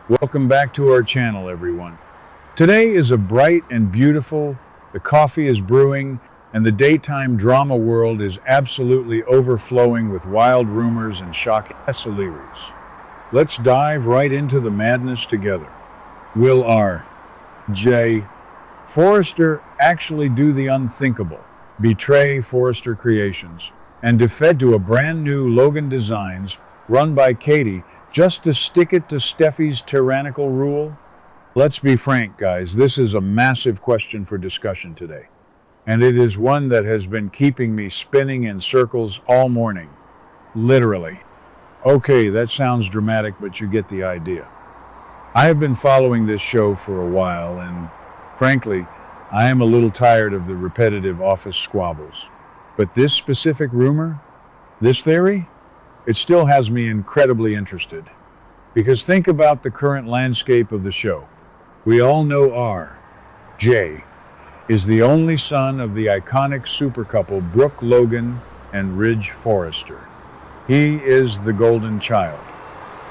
Welcome back to our channel, everyone. Today is a bright and beautiful, the coffee is brewing, and the daytime drama world is absolutely overflowing with wild rumors and shocking celeries. Let's dive right into the madness together. Will R.J. Forrester actually do the unthinkable, betray Forrester Creations, and defed to a brand new Logan Designs run by Katie just to stick it to Steffi's tyrannical rule? Let's be frank, guys, this is a massive question for discussion today. And it is one that has been keeping me spinning in circles all morning. Literally. Okay, that sounds dramatic, but you get the idea. I have been following this show for a while, and frankly, I am a little tired of the repetitive office squabbles. But this specific rumor, this theory, it still has me incredibly interested. Because think about the current landscape of the show. We all know R.J. is the only son of the iconic super couple Brooke Logan and Ridge Forrester. He is the golden child,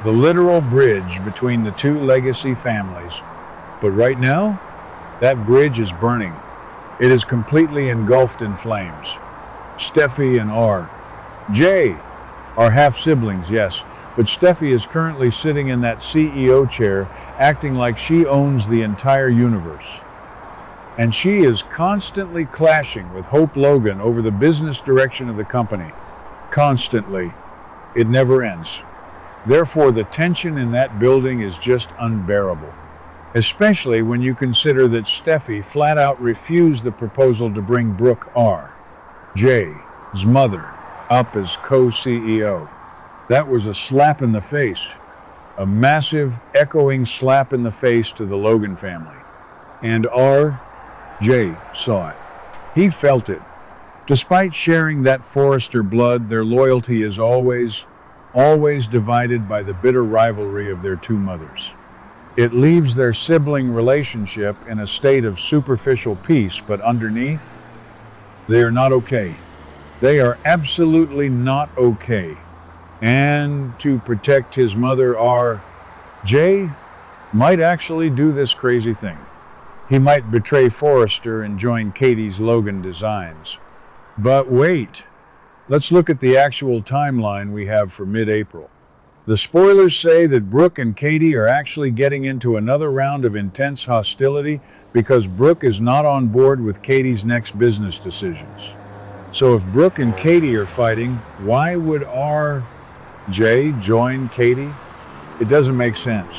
the literal bridge between the two legacy families. But right now, that bridge is burning. It is completely engulfed in flames. Steffi and R.J. are half-siblings, yes, but Steffi is currently sitting in that CEO chair, acting like she owns the entire universe. And she is constantly clashing with Hope Logan over the business direction of the company. Constantly. It never ends. Therefore, the tension in that building is just unbearable. Especially when you consider that Steffi flat out refused the proposal to bring Brooke R.J.'s mother up as co-CEO. That was a slap in the face. A massive, echoing slap in the face to the Logan family. And R.J. saw it. He felt it. Despite sharing that Forrester blood, their loyalty is always divided by the bitter rivalry of their two mothers. It leaves their sibling relationship in a state of superficial peace, but underneath, they are not okay. They are absolutely not okay. And to protect his mother, R.J. might actually do this crazy thing. He might betray Forrester and join Katie's Logan Designs. But wait, let's look at the actual timeline we have for mid-April. The spoilers say that Brooke and Katie are actually getting into another round of intense hostility because Brooke is not on board with Katie's next business decisions. So if Brooke and Katie are fighting, why would R.J. join Katie? It doesn't make sense.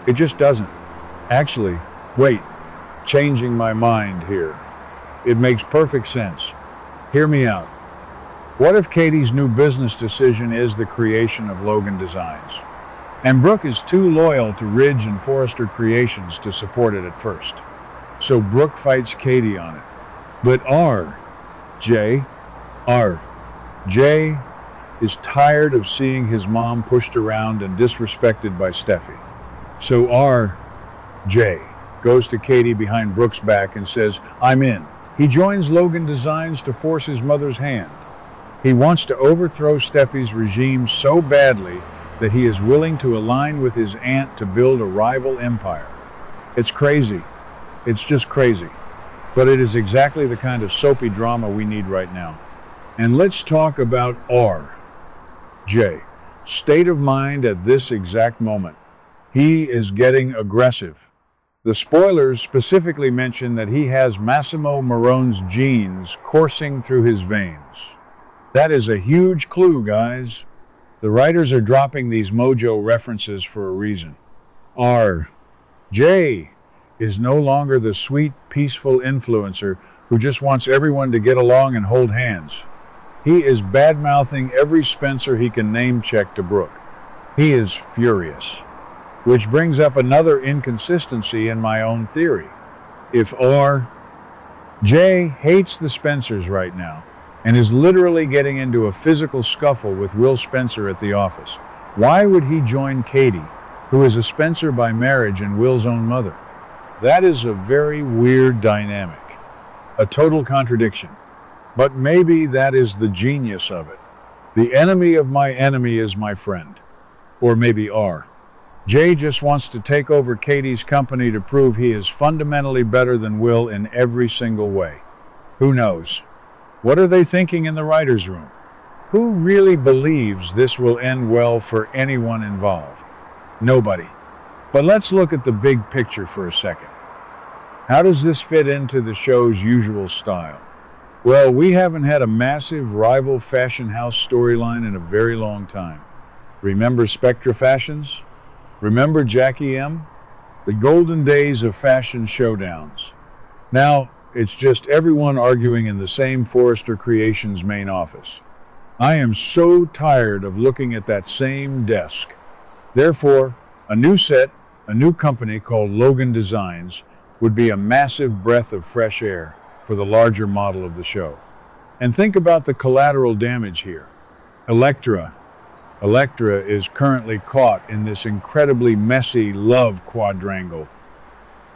It just doesn't. Actually, wait, changing my mind here. It makes perfect sense. Hear me out. What if Katie's new business decision is the creation of Logan Designs? And Brooke is too loyal to Ridge and Forrester Creations to support it at first. So Brooke fights Katie on it. But R.J. is tired of seeing his mom pushed around and disrespected by Steffi. So R.J. goes to Katie behind Brooke's back and says, "I'm in." He joins Logan Designs to force his mother's hand. He wants to overthrow Steffi's regime so badly that he is willing to align with his aunt to build a rival empire. It's crazy. It's just crazy. But it is exactly the kind of soapy drama we need right now. And let's talk about R.J. state of mind at this exact moment. He is getting aggressive. The spoilers specifically mention that he has Masimo Marone's genes coursing through his veins. That is a huge clue, guys. The writers are dropping these mojo references for a reason. R.J. is no longer the sweet, peaceful influencer who just wants everyone to get along and hold hands. He is bad-mouthing every Spencer he can name-check to Brooke. He is furious. Which brings up another inconsistency in my own theory. If R.J. hates the Spencers right now, and is literally getting into a physical scuffle with Will Spencer at the office, why would he join Katie, who is a Spencer by marriage and Will's own mother? That is a very weird dynamic. A total contradiction. But maybe that is the genius of it. The enemy of my enemy is my friend. Or maybe R. Jay just wants to take over Katie's company to prove he is fundamentally better than Will in every single way. Who knows? What are they thinking in the writer's room? Who really believes this will end well for anyone involved? Nobody. But let's look at the big picture for a second. How does this fit into the show's usual style? Well, we haven't had a massive rival fashion house storyline in a very long time. Remember Spectra Fashions? Remember Jackie M? The golden days of fashion showdowns. Now, it's just everyone arguing in the same Forrester Creations main office. I am so tired of looking at that same desk. Therefore, a new set, a new company called Logan Designs, would be a massive breath of fresh air for the larger model of the show. And think about the collateral damage here. Electra is currently caught in this incredibly messy love quadrangle.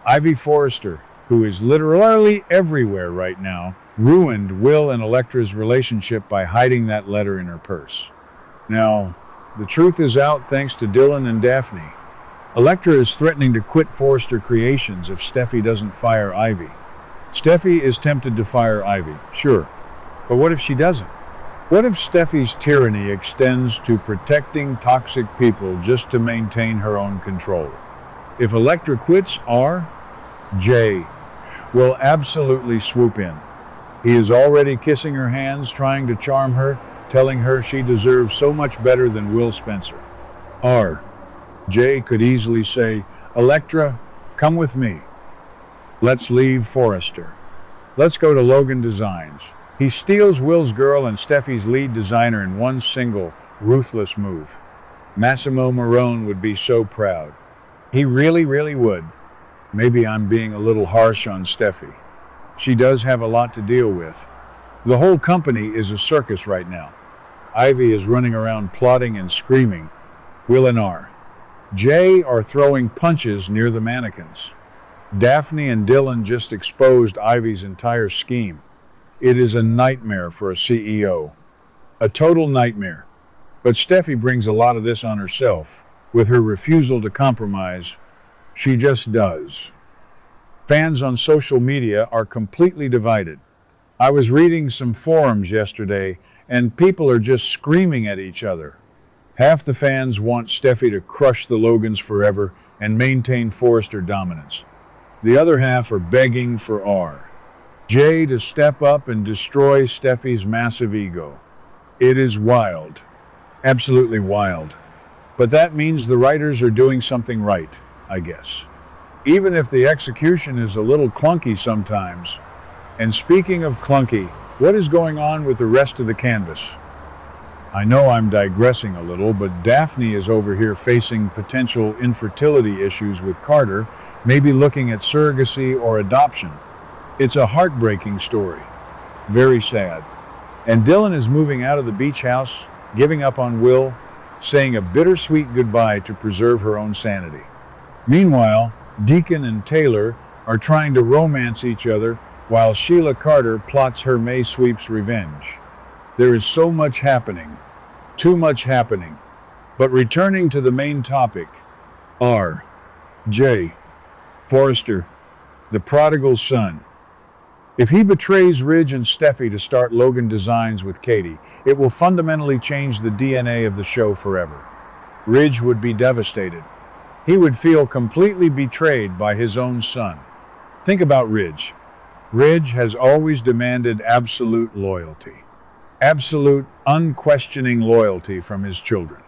Ivy Forrester, who is literally everywhere right now, ruined Will and Electra's relationship by hiding that letter in her purse. Now, the truth is out thanks to Dylan and Daphne. Electra is threatening to quit Forrester Creations if Steffy doesn't fire Ivy. Steffy is tempted to fire Ivy, sure. But what if she doesn't? What if Steffy's tyranny extends to protecting toxic people just to maintain her own control? If Electra quits, Jay will absolutely swoop in. He is already kissing her hands, trying to charm her, telling her she deserves so much better than Will Spencer. Jay could easily say, Electra, come with me. Let's leave Forrester. Let's go to Logan Designs. He steals Will's girl and Steffy's lead designer in one single, ruthless move. Masimo Marone would be so proud. He really, really would. Maybe I'm being a little harsh on Steffy. She does have a lot to deal with. The whole company is a circus right now. Ivy is running around plotting and screaming. Will and Jay are throwing punches near the mannequins. Daphne and Dylan just exposed Ivy's entire scheme. It is a nightmare for a CEO. A total nightmare. But Steffy brings a lot of this on herself. With her refusal to compromise, she just does. Fans on social media are completely divided. I was reading some forums yesterday, and people are just screaming at each other. Half the fans want Steffy to crush the Logans forever and maintain Forrester dominance. The other half are begging for Jay to step up and destroy Steffy's massive ego. It is wild. Absolutely wild. But that means the writers are doing something right, I guess. Even if the execution is a little clunky sometimes. And speaking of clunky, what is going on with the rest of the canvas? I know I'm digressing a little, but Daphne is over here facing potential infertility issues with Carter, maybe looking at surrogacy or adoption. It's a heartbreaking story. Very sad. And Dylan is moving out of the beach house, giving up on Will, saying a bittersweet goodbye to preserve her own sanity. Meanwhile, Deacon and Taylor are trying to romance each other while Sheila Carter plots her May sweep's revenge. There is so much happening. Too much happening. But returning to the main topic, Jay Forrester, the prodigal son. If he betrays Ridge and Steffy to start Logan Designs with Katie, it will fundamentally change the DNA of the show forever. Ridge would be devastated. He would feel completely betrayed by his own son. Think about Ridge. Ridge has always demanded absolute loyalty. Absolute, unquestioning loyalty from his children.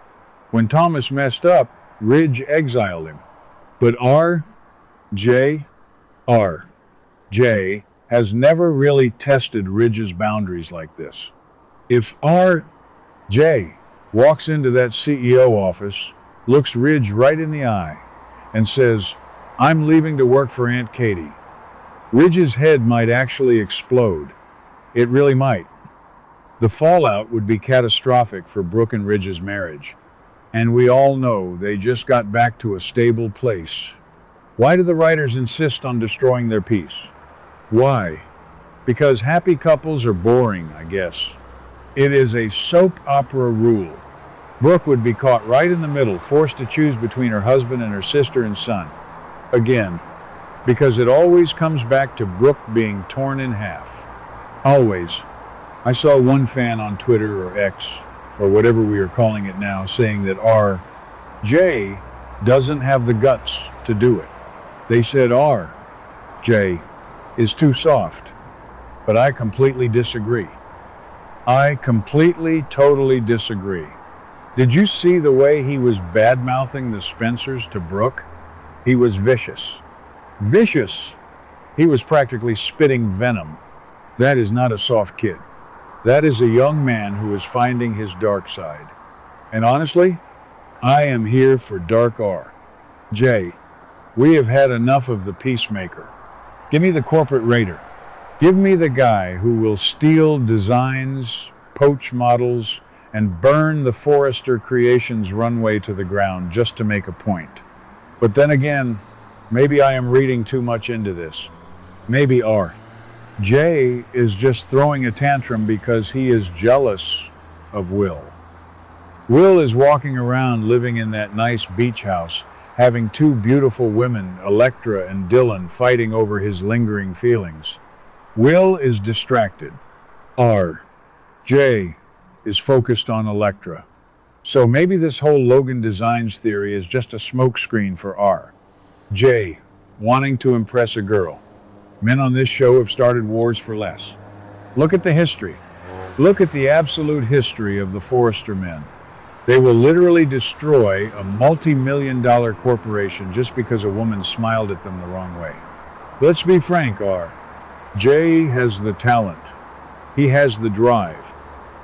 When Thomas messed up, Ridge exiled him. But Jay has never really tested Ridge's boundaries like this. If Jay walks into that CEO office, looks Ridge right in the eye, and says, "I'm leaving to work for Aunt Katie," Ridge's head might actually explode. It really might. The fallout would be catastrophic for Brooke and Ridge's marriage. And we all know they just got back to a stable place. Why do the writers insist on destroying their peace? Why? Because happy couples are boring, I guess. It is a soap opera rule. Brooke would be caught right in the middle, forced to choose between her husband and her sister and son. Again, because it always comes back to Brooke being torn in half. Always. I saw one fan on Twitter or X, or whatever we are calling it now, saying that R.J. doesn't have the guts to do it. They said R.J. is too soft. But I completely disagree. I completely, totally disagree. Did you see the way he was bad-mouthing the Spencers to Brooke? He was vicious. Vicious! He was practically spitting venom. That is not a soft kid. That is a young man who is finding his dark side. And honestly, I am here for Dark R. J. We have had enough of the peacemaker. Give me the corporate raider. Give me the guy who will steal designs, poach models, and burn the Forrester Creations runway to the ground just to make a point. But then again, maybe I am reading too much into this. Maybe R.J. is just throwing a tantrum because he is jealous of Will. Will is walking around living in that nice beach house, having two beautiful women, Electra and Dylan, fighting over his lingering feelings. Will is distracted. R.J. is focused on Electra. So maybe this whole Logan Designs theory is just a smokescreen for R.J. wanting to impress a girl. Men on this show have started wars for less. Look at the history. Look at the absolute history of the Forrester men. They will literally destroy a multi-million-dollar corporation just because a woman smiled at them the wrong way. Let's be frank, R.J. has the talent. He has the drive.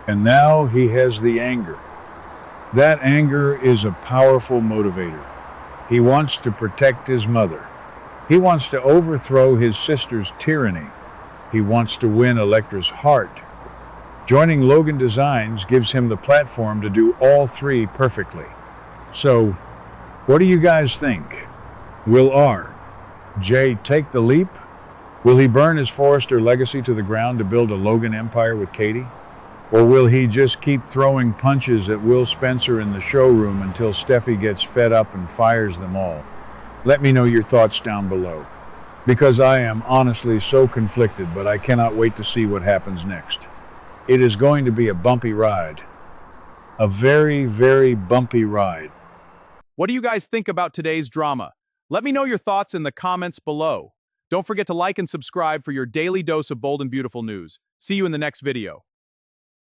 And now he has the anger. That anger is a powerful motivator. He wants to protect his mother. He wants to overthrow his sister's tyranny. He wants to win Electra's heart. Joining Logan Designs gives him the platform to do all three perfectly. So, what do you guys think? Will R.J. take the leap? Will he burn his Forrester legacy to the ground to build a Logan empire with Katie? Or will he just keep throwing punches at Will Spencer in the showroom until Steffy gets fed up and fires them all? Let me know your thoughts down below. Because I am honestly so conflicted, but I cannot wait to see what happens next. It is going to be a bumpy ride. A very, very bumpy ride. What do you guys think about today's drama? Let me know your thoughts in the comments below. Don't forget to like and subscribe for your daily dose of bold and beautiful news. See you in the next video.